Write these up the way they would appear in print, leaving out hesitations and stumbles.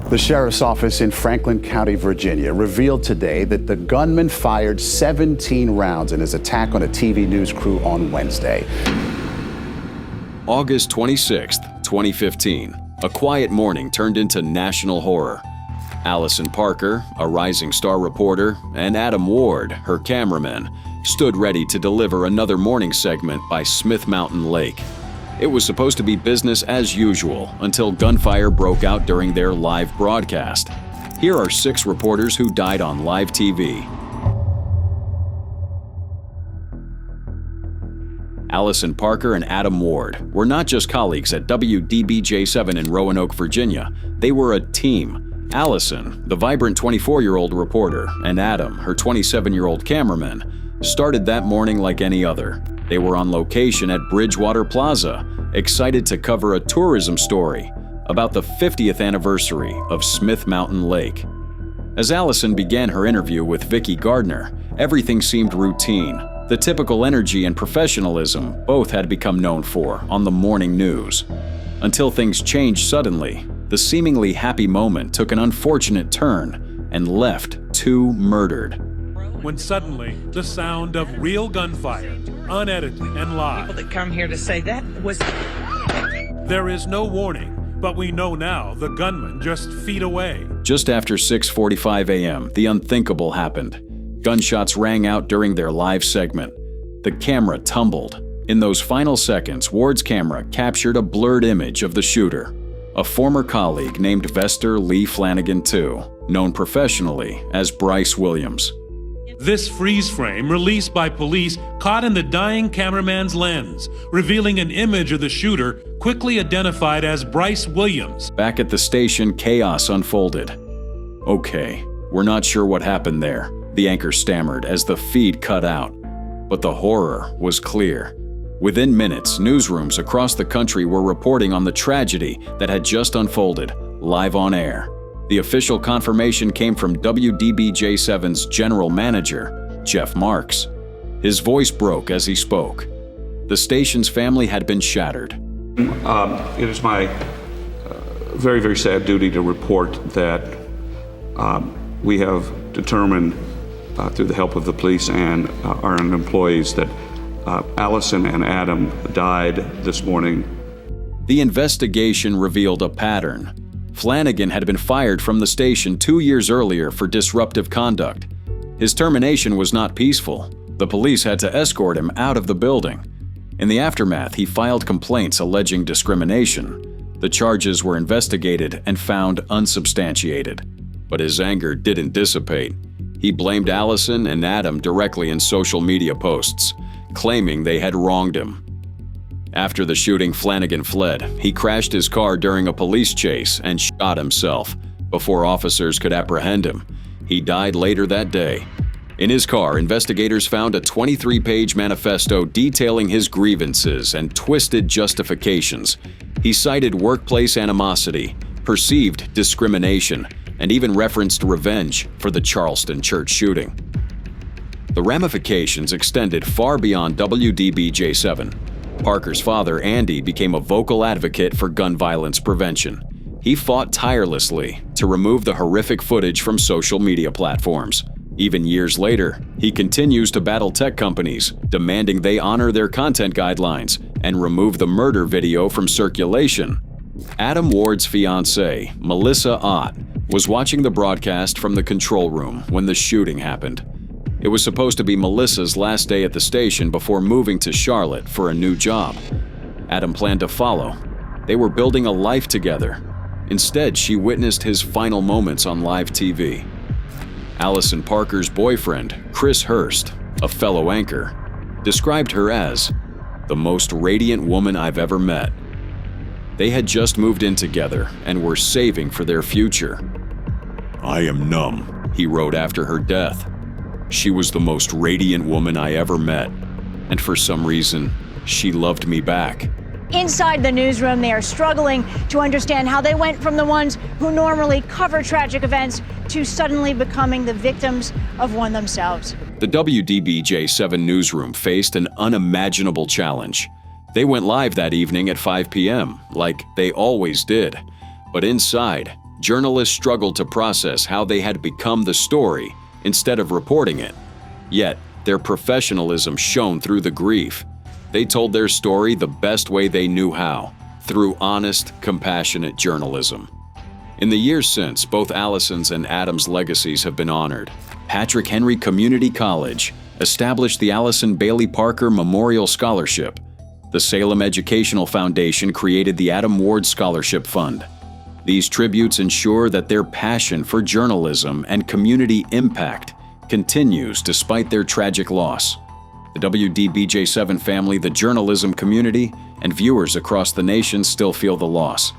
The sheriff's office in Franklin County, Virginia, revealed today that the gunman fired 17 rounds in his attack on a TV news crew on Wednesday. August 26, 2015. A quiet morning turned into national horror. Allison Parker, a rising star reporter, and Adam Ward, her cameraman, stood ready to deliver another morning segment by Smith Mountain Lake. It was supposed to be business as usual until gunfire broke out during their live broadcast. Here are 6 reporters who died on live TV. Allison Parker and Adam Ward were not just colleagues at WDBJ7 in Roanoke, Virginia. They were a team. Allison, the vibrant 24-year-old reporter, and Adam, her 27-year-old cameraman, started that morning like any other. They were on location at Bridgewater Plaza, excited to cover a tourism story about the 50th anniversary of Smith Mountain Lake. As Allison began her interview with Vicki Gardner, everything seemed routine. The typical energy and professionalism both had become known for on the morning news. Until things changed suddenly, the seemingly happy moment took an unfortunate turn and left 2 murdered. When suddenly, the sound of real gunfire, unedited and live. People that come here to say that was... There is no warning, but we know now the gunman just feet away. Just after 6:45 a.m., the unthinkable happened. Gunshots rang out during their live segment. The camera tumbled. In those final seconds, Ward's camera captured a blurred image of the shooter, a former colleague named Vester Lee Flanagan II, known professionally as Bryce Williams. This freeze frame, released by police, caught in the dying cameraman's lens, revealing an image of the shooter quickly identified as Bryce Williams. Back at the station, chaos unfolded. "Okay, we're not sure what happened there," the anchor stammered as the feed cut out. But the horror was clear. Within minutes, newsrooms across the country were reporting on the tragedy that had just unfolded, live on air. The official confirmation came from WDBJ7's general manager, Jeff Marks. His voice broke as he spoke. The station's family had been shattered. It is my very, very sad duty to report that we have determined, through the help of the police and our own employees, that Allison and Adam died this morning. The investigation revealed a pattern. Flanagan had been fired from the station 2 years earlier for disruptive conduct. His termination was not peaceful. The police had to escort him out of the building. In the aftermath, he filed complaints alleging discrimination. The charges were investigated and found unsubstantiated. But his anger didn't dissipate. He blamed Allison and Adam directly in social media posts, claiming they had wronged him. After the shooting, Flanagan fled. He crashed his car during a police chase and shot himself before officers could apprehend him. He died later that day. In his car, investigators found a 23-page manifesto detailing his grievances and twisted justifications. He cited workplace animosity, perceived discrimination, and even referenced revenge for the Charleston church shooting. The ramifications extended far beyond WDBJ7. Parker's father, Andy, became a vocal advocate for gun violence prevention. He fought tirelessly to remove the horrific footage from social media platforms. Even years later, he continues to battle tech companies, demanding they honor their content guidelines and remove the murder video from circulation. Adam Ward's fiancée, Melissa Ott, was watching the broadcast from the control room when the shooting happened. It was supposed to be Melissa's last day at the station before moving to Charlotte for a new job. Adam planned to follow. They were building a life together. Instead, she witnessed his final moments on live TV. Allison Parker's boyfriend, Chris Hurst, a fellow anchor, described her as the most radiant woman I've ever met. They had just moved in together and were saving for their future. "I am numb," he wrote after her death. "She was the most radiant woman I ever met, and for some reason, she loved me back." Inside the newsroom, they are struggling to understand how they went from the ones who normally cover tragic events to suddenly becoming the victims of one themselves. The WDBJ7 newsroom faced an unimaginable challenge. They went live that evening at 5 p.m., like they always did. But inside, journalists struggled to process how they had become the story instead of reporting it. Yet, their professionalism shone through the grief. They told their story the best way they knew how, through honest, compassionate journalism. In the years since, both Allison's and Adams' legacies have been honored. Patrick Henry Community College established the Allison Bailey Parker Memorial Scholarship. The Salem Educational Foundation created the Adam Ward Scholarship Fund. These tributes ensure that their passion for journalism and community impact continues despite their tragic loss. The WDBJ7 family, the journalism community, and viewers across the nation still feel the loss.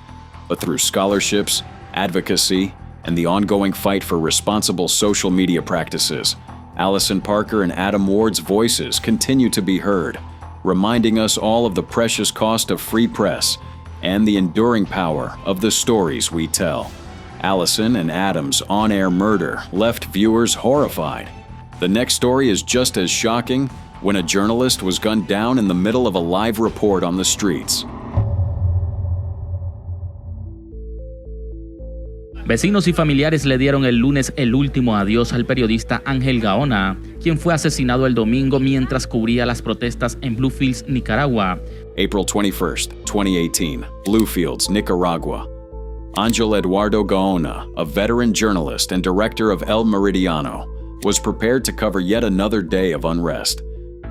But through scholarships, advocacy, and the ongoing fight for responsible social media practices, Allison Parker and Adam Ward's voices continue to be heard, reminding us all of the precious cost of free press and the enduring power of the stories we tell. Allison and Adam's on-air murder left viewers horrified. The next story is just as shocking when a journalist was gunned down in the middle of a live report on the streets. Vecinos y familiares le dieron el lunes el último adiós al periodista Ángel Gaona, quien fue asesinado el domingo mientras cubría las protestas en Bluefields, Nicaragua. April 21st, 2018, Bluefields, Nicaragua. Ángel Eduardo Gaona, a veteran journalist and director of El Meridiano, was prepared to cover yet another day of unrest.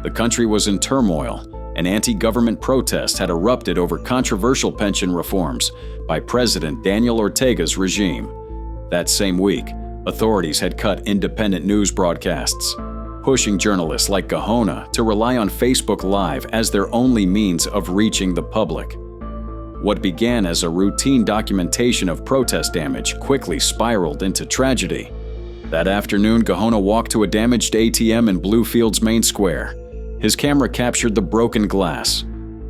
The country was in turmoil, and anti-government protests had erupted over controversial pension reforms by President Daniel Ortega's regime. That same week, authorities had cut independent news broadcasts, pushing journalists like Gaona to rely on Facebook Live as their only means of reaching the public. What began as a routine documentation of protest damage quickly spiraled into tragedy. That afternoon, Gaona walked to a damaged ATM in Bluefields Main Square. His camera captured the broken glass,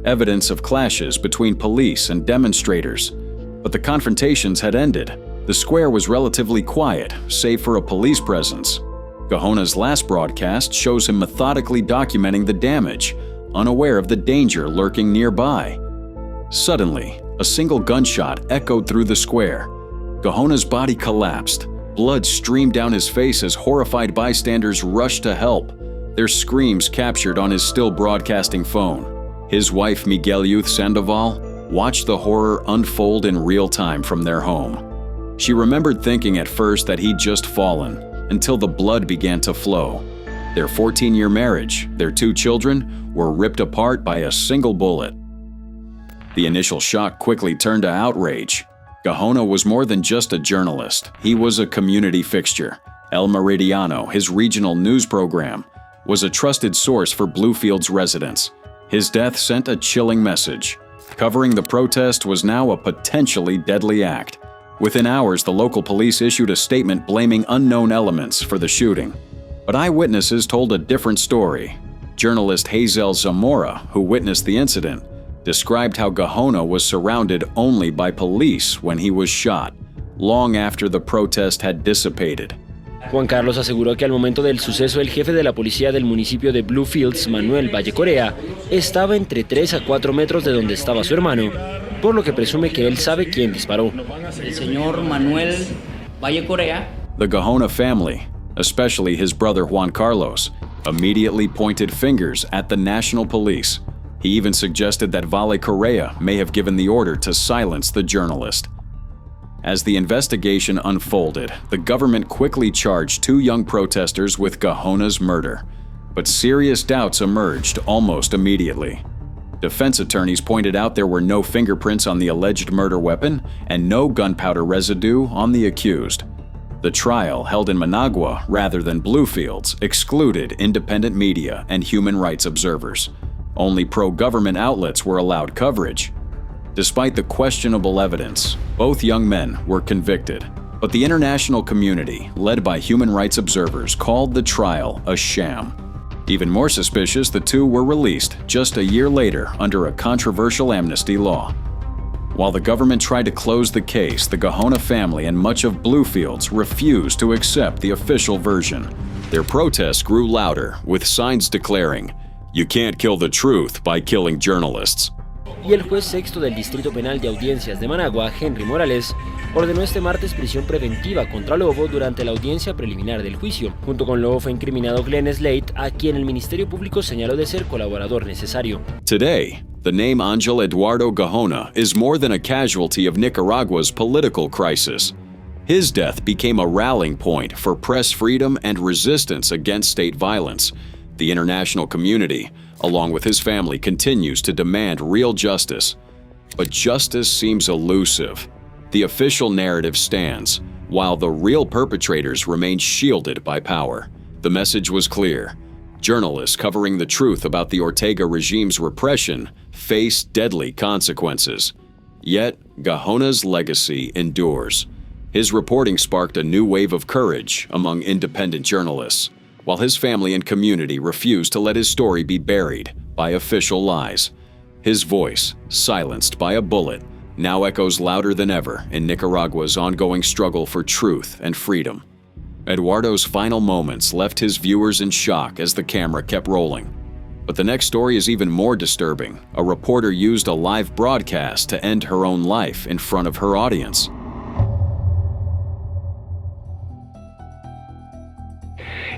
evidence of clashes between police and demonstrators. But the confrontations had ended. The square was relatively quiet, save for a police presence. Gaona's last broadcast shows him methodically documenting the damage, unaware of the danger lurking nearby. Suddenly, a single gunshot echoed through the square. Gaona's body collapsed. Blood streamed down his face as horrified bystanders rushed to help, their screams captured on his still broadcasting phone. His wife, Miguel Youth Sandoval, watched the horror unfold in real time from their home. She remembered thinking at first that he'd just fallen, until the blood began to flow. Their 14-year marriage, their 2 children, were ripped apart by a single bullet. The initial shock quickly turned to outrage. Gaona was more than just a journalist. He was a community fixture. El Meridiano, his regional news program, was a trusted source for Bluefields residents. His death sent a chilling message. Covering the protest was now a potentially deadly act. Within hours, the local police issued a statement blaming unknown elements for the shooting. But eyewitnesses told a different story. Journalist Hazel Zamora, who witnessed the incident, described how Gaona was surrounded only by police when he was shot, long after the protest had dissipated. Juan Carlos aseguró que al momento del suceso el jefe de la policía del municipio de Bluefields, Manuel Valle Correa, estaba entre 3 a 4 metros de donde estaba su hermano, por lo que presume que él sabe quién disparó. El señor Manuel Valle Correa. The Gaona family, especially his brother Juan Carlos, immediately pointed fingers at the national police. He even suggested that Valle Correa may have given the order to silence the journalist. As the investigation unfolded, the government quickly charged 2 young protesters with Gaona's murder. But serious doubts emerged almost immediately. Defense attorneys pointed out there were no fingerprints on the alleged murder weapon and no gunpowder residue on the accused. The trial, held in Managua rather than Bluefields, excluded independent media and human rights observers. Only pro-government outlets were allowed coverage. Despite the questionable evidence, both young men were convicted. But the international community, led by human rights observers, called the trial a sham. Even more suspicious, the 2 were released just a year later under a controversial amnesty law. While the government tried to close the case, the Gaona family and much of Bluefields refused to accept the official version. Their protests grew louder, with signs declaring, "You can't kill the truth by killing journalists." y el juez sexto del Distrito Penal de Audiencias de Managua, Henry Morales, ordenó este martes prisión preventiva contra Lobo durante la audiencia preliminar del juicio. Junto con Lobo fue incriminado Glenn Slate, a quien el Ministerio Público señaló de ser colaborador necesario. Today, the name Angel Eduardo Gajona is more than a casualty of Nicaragua's political crisis. His death became a rallying point for press freedom and resistance against state violence. The international community, along with his family, continues to demand real justice. But justice seems elusive. The official narrative stands, while the real perpetrators remain shielded by power. The message was clear. Journalists covering the truth about the Ortega regime's repression face deadly consequences. Yet, Gajona's legacy endures. His reporting sparked a new wave of courage among independent journalists, while his family and community refused to let his story be buried by official lies. His voice, silenced by a bullet, now echoes louder than ever in Nicaragua's ongoing struggle for truth and freedom. Eduardo's final moments left his viewers in shock as the camera kept rolling. But the next story is even more disturbing. A reporter used a live broadcast to end her own life in front of her audience.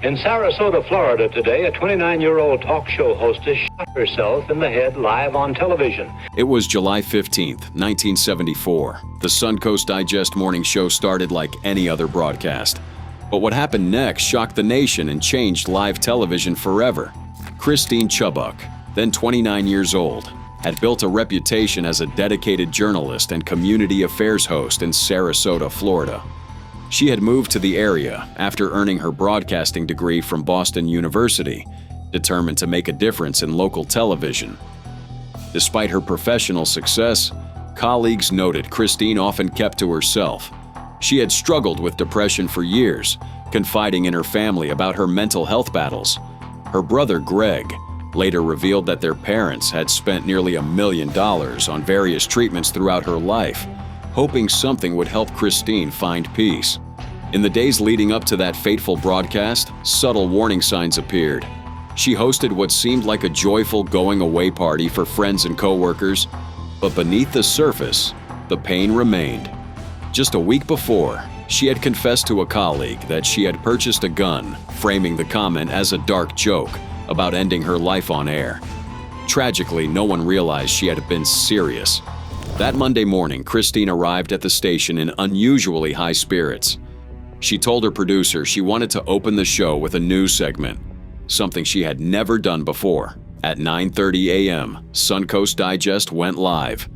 In Sarasota, Florida today, a 29-year-old talk show hostess shot herself in the head live on television. It was July 15th, 1974. The Suncoast Digest morning show started like any other broadcast. But what happened next shocked the nation and changed live television forever. Christine Chubbuck, then 29 years old, had built a reputation as a dedicated journalist and community affairs host in Sarasota, Florida. She had moved to the area after earning her broadcasting degree from Boston University, determined to make a difference in local television. Despite her professional success, colleagues noted Christine often kept to herself. She had struggled with depression for years, confiding in her family about her mental health battles. Her brother Greg later revealed that their parents had spent nearly $1 million on various treatments throughout her life, hoping something would help Christine find peace. In the days leading up to that fateful broadcast, subtle warning signs appeared. She hosted what seemed like a joyful going-away party for friends and coworkers, but beneath the surface, the pain remained. Just a week before, she had confessed to a colleague that she had purchased a gun, framing the comment as a dark joke about ending her life on air. Tragically, no one realized she had been serious. That Monday morning, Christine arrived at the station in unusually high spirits. She told her producer she wanted to open the show with a news segment, something she had never done before. At 9:30 a.m., Suncoast Digest went live.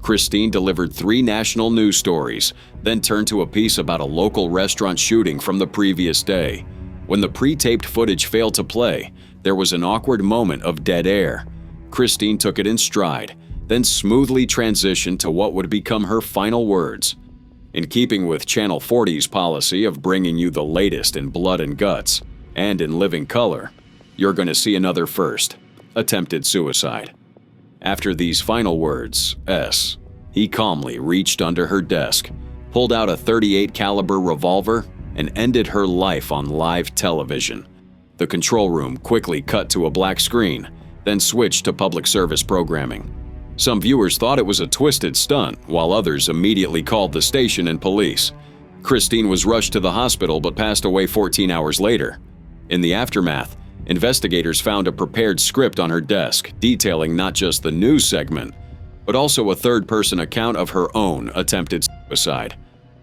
Christine delivered 3 national news stories, then turned to a piece about a local restaurant shooting from the previous day. When the pre-taped footage failed to play, there was an awkward moment of dead air. Christine took it in stride, then smoothly transitioned to what would become her final words. In keeping with Channel 40's policy of bringing you the latest in blood and guts, and in living color, you're going to see another first: attempted suicide. After these final words, he calmly reached under her desk, pulled out a .38 caliber revolver, and ended her life on live television. The control room quickly cut to a black screen, then switched to public service programming. Some viewers thought it was a twisted stunt, while others immediately called the station and police. Christine was rushed to the hospital but passed away 14 hours later. In the aftermath, investigators found a prepared script on her desk detailing not just the news segment, but also a third-person account of her own attempted suicide.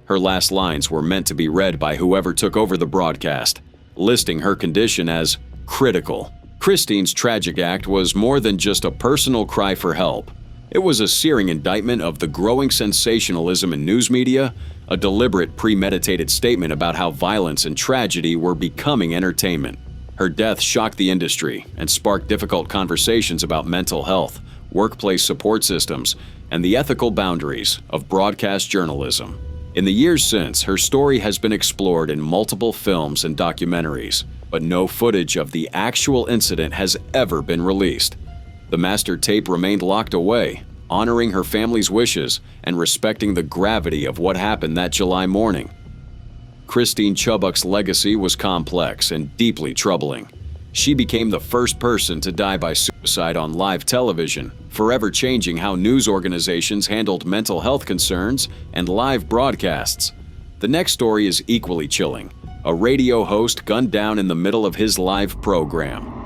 Her last lines were meant to be read by whoever took over the broadcast, listing her condition as critical. Christine's tragic act was more than just a personal cry for help. It was a searing indictment of the growing sensationalism in news media, a deliberate, premeditated statement about how violence and tragedy were becoming entertainment. Her death shocked the industry and sparked difficult conversations about mental health, workplace support systems, and the ethical boundaries of broadcast journalism. In the years since, her story has been explored in multiple films and documentaries, but no footage of the actual incident has ever been released. The master tape remained locked away, honoring her family's wishes and respecting the gravity of what happened that July morning. Christine Chubbuck's legacy was complex and deeply troubling. She became the first person to die by suicide on live television, forever changing how news organizations handled mental health concerns and live broadcasts. The next story is equally chilling. A radio host gunned down in the middle of his live program.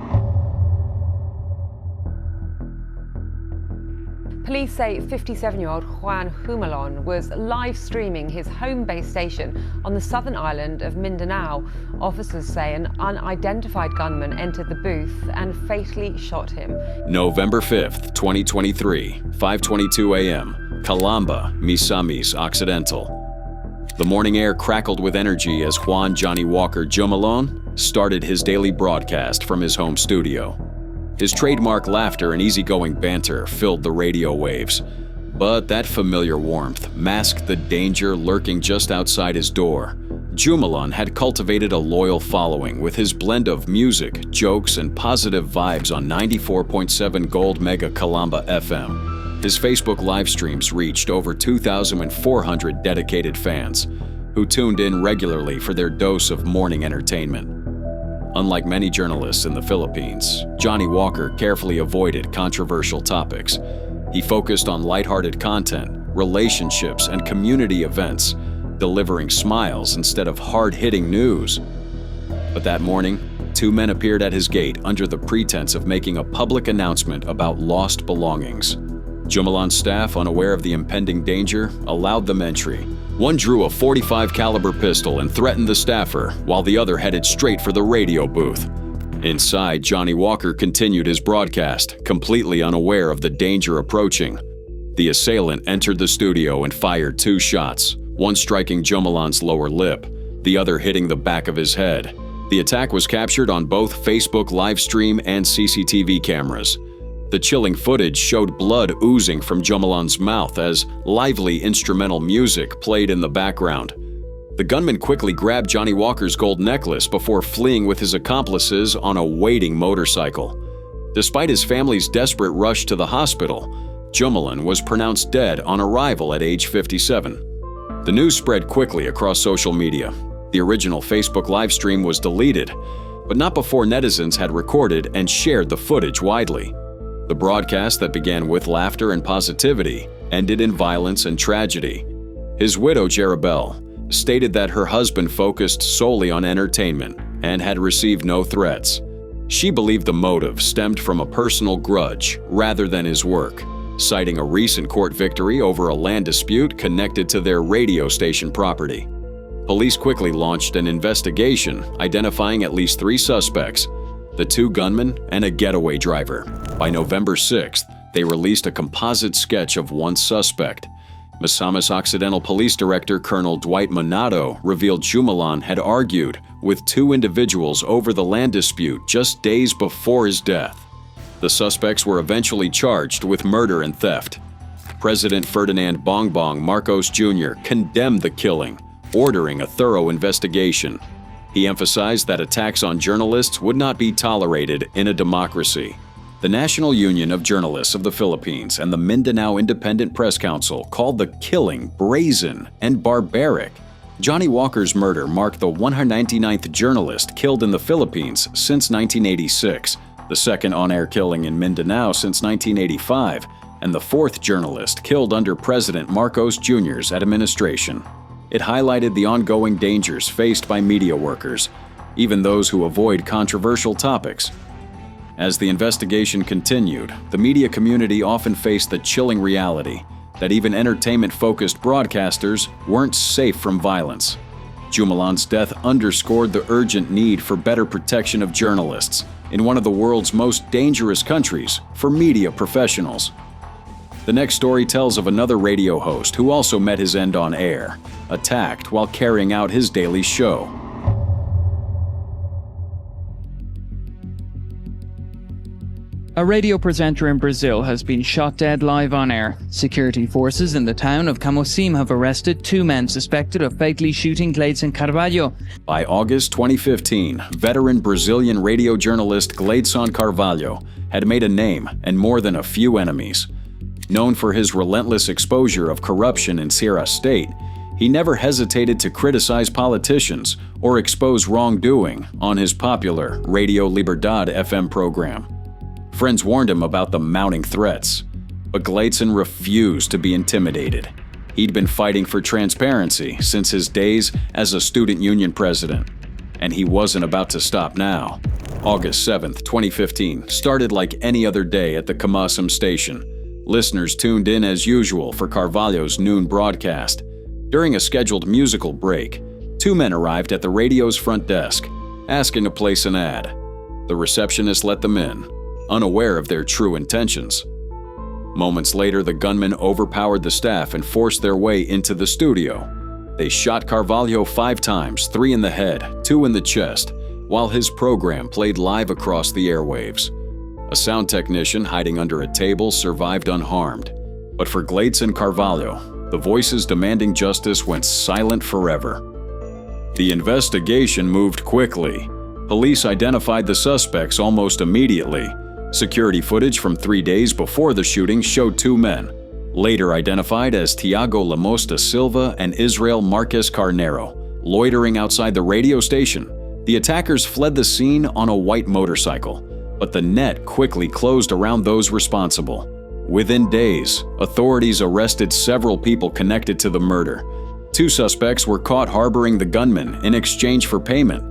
Police say 57-year-old Juan Humalon was live streaming his home-based station on the southern island of Mindanao. Officers say an unidentified gunman entered the booth and fatally shot him. November 5th, 2023, 5:22 a.m., Calamba, Misamis Occidental. The morning air crackled with energy as Juan Johnny Walker Jumalon started his daily broadcast from his home studio. His trademark laughter and easygoing banter filled the radio waves. But that familiar warmth masked the danger lurking just outside his door. Jumalon had cultivated a loyal following with his blend of music, jokes, and positive vibes on 94.7 Gold Mega Calamba FM. His Facebook live streams reached over 2,400 dedicated fans, who tuned in regularly for their dose of morning entertainment. Unlike many journalists in the Philippines, Johnny Walker carefully avoided controversial topics. He focused on lighthearted content, relationships, and community events, delivering smiles instead of hard-hitting news. But that morning, two men appeared at his gate under the pretense of making a public announcement about lost belongings. Jumalon's staff, unaware of the impending danger, allowed them entry. One drew a .45 caliber pistol and threatened the staffer, while the other headed straight for the radio booth. Inside, Johnny Walker continued his broadcast, completely unaware of the danger approaching. The assailant entered the studio and fired 2 shots, one striking Jumalon's lower lip, the other hitting the back of his head. The attack was captured on both Facebook live stream and CCTV cameras. The chilling footage showed blood oozing from Jumalon's mouth as lively instrumental music played in the background. The gunman quickly grabbed Johnny Walker's gold necklace before fleeing with his accomplices on a waiting motorcycle. Despite his family's desperate rush to the hospital, Jumalon was pronounced dead on arrival at age 57. The news spread quickly across social media. The original Facebook live stream was deleted, but not before netizens had recorded and shared the footage widely. The broadcast that began with laughter and positivity ended in violence and tragedy. His widow, Jerabel, stated that her husband focused solely on entertainment and had received no threats. She believed the motive stemmed from a personal grudge rather than his work, citing a recent court victory over a land dispute connected to their radio station property. Police quickly launched an investigation, identifying at least 3 suspects, the 2 gunmen and a getaway driver. By November 6th, they released a composite sketch of one suspect. Misamis Occidental Police Director Colonel Dwight Monado revealed Jumalon had argued with 2 individuals over the land dispute just days before his death. The suspects were eventually charged with murder and theft. President Ferdinand Bongbong Marcos Jr. condemned the killing, ordering a thorough investigation. He emphasized that attacks on journalists would not be tolerated in a democracy. The National Union of Journalists of the Philippines and the Mindanao Independent Press Council called the killing brazen and barbaric. Johnny Walker's murder marked the 199th journalist killed in the Philippines since 1986, the second on-air killing in Mindanao since 1985, and the 4th journalist killed under President Marcos Jr.'s administration. It highlighted the ongoing dangers faced by media workers, even those who avoid controversial topics. As the investigation continued, the media community often faced the chilling reality that even entertainment-focused broadcasters weren't safe from violence. Jumalon's death underscored the urgent need for better protection of journalists in one of the world's most dangerous countries for media professionals. The next story tells of another radio host who also met his end on air, attacked while carrying out his daily show. A radio presenter in Brazil has been shot dead live on air. Security forces in the town of Camocim have arrested 2 men suspected of fatally shooting Gleidson Carvalho. By August 2015, veteran Brazilian radio journalist Gleidson Carvalho had made a name and more than a few enemies. Known for his relentless exposure of corruption in Ceará State, He never hesitated to criticize politicians or expose wrongdoing on his popular Radio Libertad FM program. Friends warned him about the mounting threats, but Gleitzen refused to be intimidated. He'd been fighting for transparency since his days as a student union president, and he wasn't about to stop now. August 7, 2015 started like any other day at the Camassim station. Listeners tuned in as usual for Carvalho's noon broadcast. During a scheduled musical break, two men arrived at the radio's front desk, asking to place an ad. The receptionist let them in, unaware of their true intentions. Moments later, the gunmen overpowered the staff and forced their way into the studio. They shot Carvalho 5 times, 3 in the head, 2 in the chest, while his program played live across the airwaves. A sound technician hiding under a table survived unharmed. But for Gleitzen Carvalho, the voices demanding justice went silent forever. The investigation moved quickly. Police identified the suspects almost immediately. Security footage from 3 days before the shooting showed 2 men, later identified as Tiago Lemos da Silva and Israel Marques Carneiro, loitering outside the radio station. The attackers fled the scene on a white motorcycle, but the net quickly closed around those responsible. Within days, authorities arrested several people connected to the murder. 2 suspects were caught harboring the gunman in exchange for payment.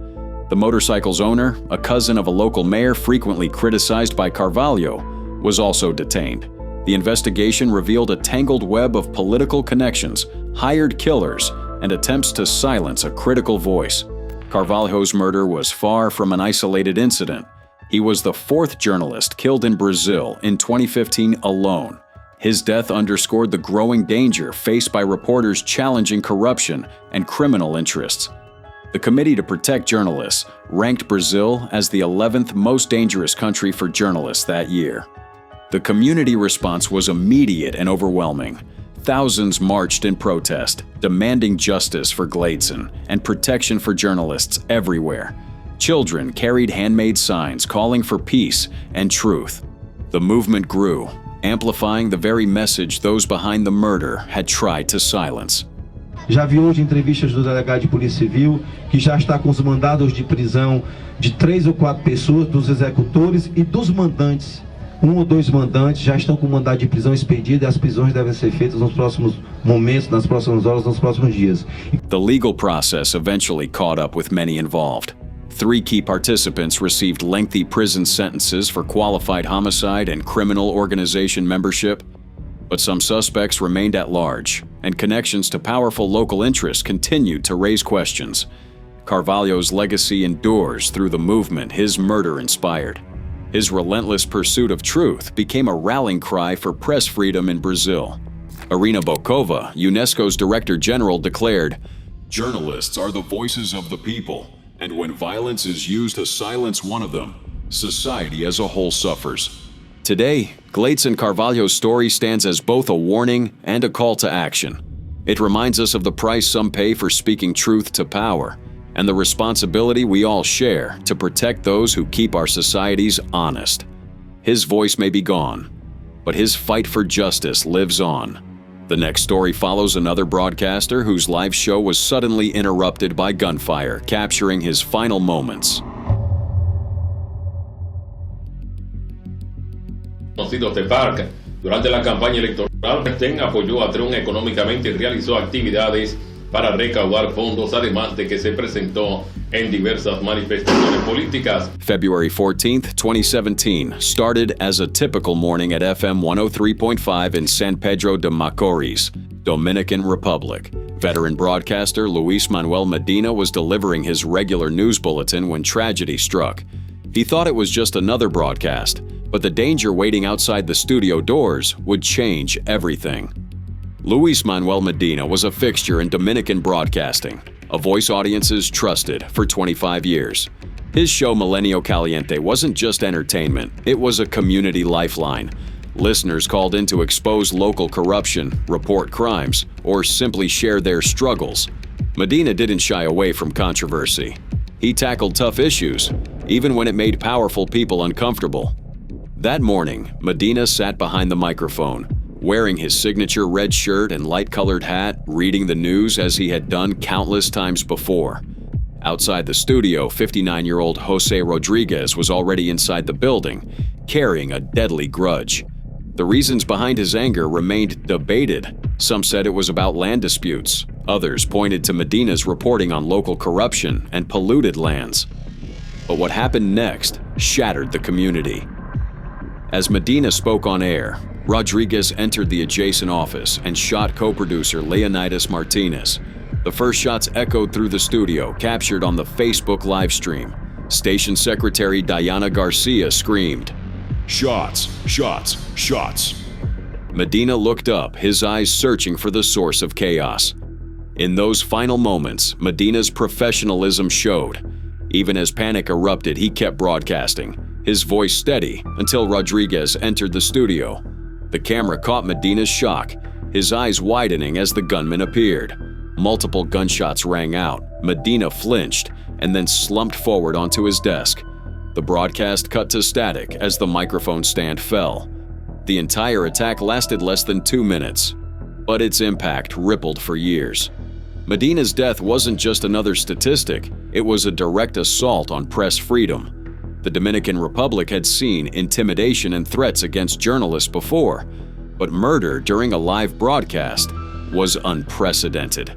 The motorcycle's owner, a cousin of a local mayor frequently criticized by Carvalho, was also detained. The investigation revealed a tangled web of political connections, hired killers, and attempts to silence a critical voice. Carvalho's murder was far from an isolated incident. He was the 4th journalist killed in Brazil in 2015 alone. His death underscored the growing danger faced by reporters challenging corruption and criminal interests. The Committee to Protect Journalists ranked Brazil as the 11th most dangerous country for journalists that year. The community response was immediate and overwhelming. Thousands marched in protest, demanding justice for Gleitzen and protection for journalists everywhere. Children carried handmade signs calling for peace and truth. The movement grew, amplifying the very message those behind the murder had tried to silence. Já vi hoje entrevistas do delegado de Polícia Civil que já está com os mandados de prisão de 3 ou 4 pessoas, dos executores e dos mandantes. 1 ou 2 mandantes já estão com mandado de prisão expedido e as prisões devem ser feitas nos próximos momentos, nas próximas horas, nos próximos dias. The legal process eventually caught up with many involved. 3 key participants received lengthy prison sentences for qualified homicide and criminal organization membership. But some suspects remained at large, and connections to powerful local interests continued to raise questions. Carvalho's legacy endures through the movement his murder inspired. His relentless pursuit of truth became a rallying cry for press freedom in Brazil. Irina Bokova, UNESCO's Director General, declared, "Journalists are the voices of the people, and when violence is used to silence one of them, society as a whole suffers." Today, Gleitzen Carvalho's story stands as both a warning and a call to action. It reminds us of the price some pay for speaking truth to power, and the responsibility we all share to protect those who keep our societies honest. His voice may be gone, but his fight for justice lives on. The next story follows another broadcaster whose live show was suddenly interrupted by gunfire, capturing his final moments. Conocidos de FARC. Durante la campaña electoral, Sten apoyó a Trump económicamente y realizó actividades para recaudar fondos, además de que se presentó en diversas manifestaciones políticas. February 14th, 2017 started as a typical morning at FM 103.5 in San Pedro de Macorís, Dominican Republic. Veteran broadcaster Luis Manuel Medina was delivering his regular news bulletin when tragedy struck. He thought it was just another broadcast, but the danger waiting outside the studio doors would change everything. Luis Manuel Medina was a fixture in Dominican broadcasting, a voice audiences trusted for 25 years. His show Milenio Caliente wasn't just entertainment, it was a community lifeline. Listeners called in to expose local corruption, report crimes, or simply share their struggles. Medina didn't shy away from controversy. He tackled tough issues, even when it made powerful people uncomfortable. That morning, Medina sat behind the microphone, wearing his signature red shirt and light-colored hat, reading the news as he had done countless times before. Outside the studio, 59-year-old Jose Rodriguez was already inside the building, carrying a deadly grudge. The reasons behind his anger remained debated. Some said it was about land disputes. Others pointed to Medina's reporting on local corruption and polluted lands. But what happened next shattered the community. As Medina spoke on air, Rodriguez entered the adjacent office and shot co-producer Leonidas Martinez. The first shots echoed through the studio, captured on the Facebook live stream. Station Secretary Diana Garcia screamed, "Shots, shots, shots." Medina looked up, his eyes searching for the source of chaos. In those final moments, Medina's professionalism showed. Even as panic erupted, he kept broadcasting, his voice steady until Rodriguez entered the studio. The camera caught Medina's shock, his eyes widening as the gunman appeared. Multiple gunshots rang out. Medina flinched and then slumped forward onto his desk. The broadcast cut to static as the microphone stand fell. The entire attack lasted less than 2 minutes, but its impact rippled for years. Medina's death wasn't just another statistic, it was a direct assault on press freedom. The Dominican Republic had seen intimidation and threats against journalists before, but murder during a live broadcast was unprecedented.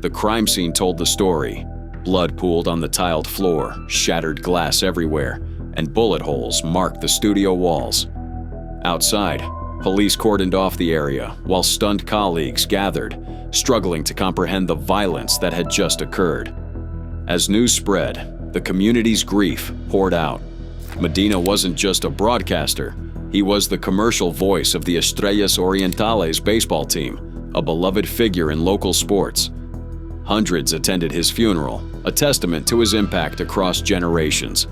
The crime scene told the story. Blood pooled on the tiled floor, shattered glass everywhere, and bullet holes marked the studio walls. Outside, police cordoned off the area while stunned colleagues gathered, struggling to comprehend the violence that had just occurred. As news spread, the community's grief poured out. Medina wasn't just a broadcaster, he was the commercial voice of the Estrellas Orientales baseball team, a beloved figure in local sports. Hundreds attended his funeral, a testament to his impact across generations.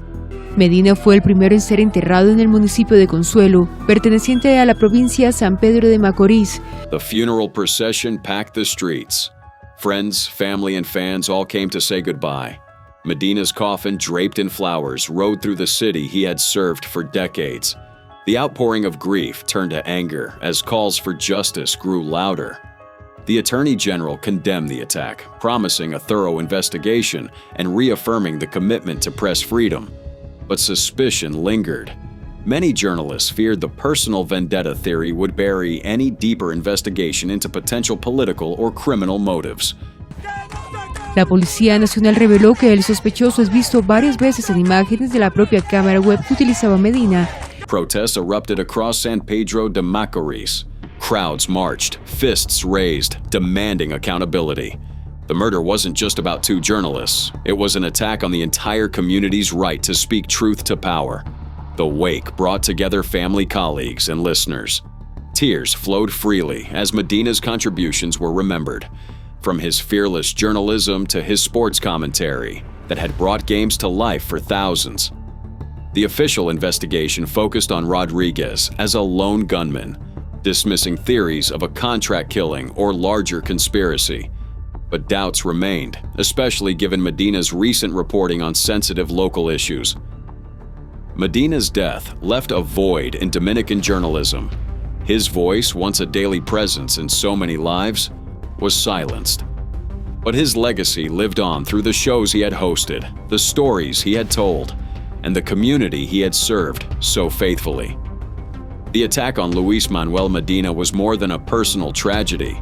Medina fue el primero en ser enterrado en el municipio de Consuelo, perteneciente a la provincia San Pedro de Macorís. The funeral procession packed the streets. Friends, family, and fans all came to say goodbye. Medina's coffin, draped in flowers, rode through the city he had served for decades. The outpouring of grief turned to anger as calls for justice grew louder. The Attorney General condemned the attack, promising a thorough investigation and reaffirming the commitment to press freedom. But suspicion lingered. Many journalists feared the personal vendetta theory would bury any deeper investigation into potential political or criminal motives. La Policía Nacional reveló que el sospechoso es visto varias veces en imágenes de la propia cámara web que utilizaba Medina. Protests erupted across San Pedro de Macorís. Crowds marched, fists raised, demanding accountability. The murder wasn't just about 2 journalists. It was an attack on the entire community's right to speak truth to power. The wake brought together family, colleagues, and listeners. Tears flowed freely as Medina's contributions were remembered. From his fearless journalism to his sports commentary that had brought games to life for thousands. The official investigation focused on Rodriguez as a lone gunman, dismissing theories of a contract killing or larger conspiracy. But doubts remained, especially given Medina's recent reporting on sensitive local issues. Medina's death left a void in Dominican journalism. His voice, once a daily presence in so many lives, was silenced. But his legacy lived on through the shows he had hosted, the stories he had told, and the community he had served so faithfully. The attack on Luis Manuel Medina was more than a personal tragedy.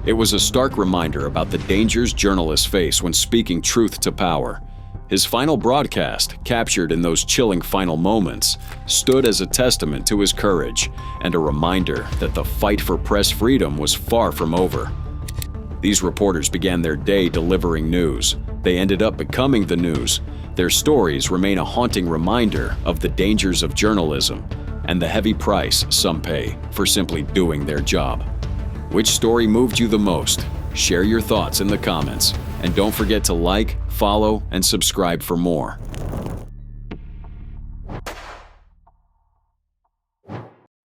It was a stark reminder about the dangers journalists face when speaking truth to power. His final broadcast, captured in those chilling final moments, stood as a testament to his courage and a reminder that the fight for press freedom was far from over. These reporters began their day delivering news. They ended up becoming the news. Their stories remain a haunting reminder of the dangers of journalism and the heavy price some pay for simply doing their job. Which story moved you the most? Share your thoughts in the comments, and don't forget to like, follow, and subscribe for more.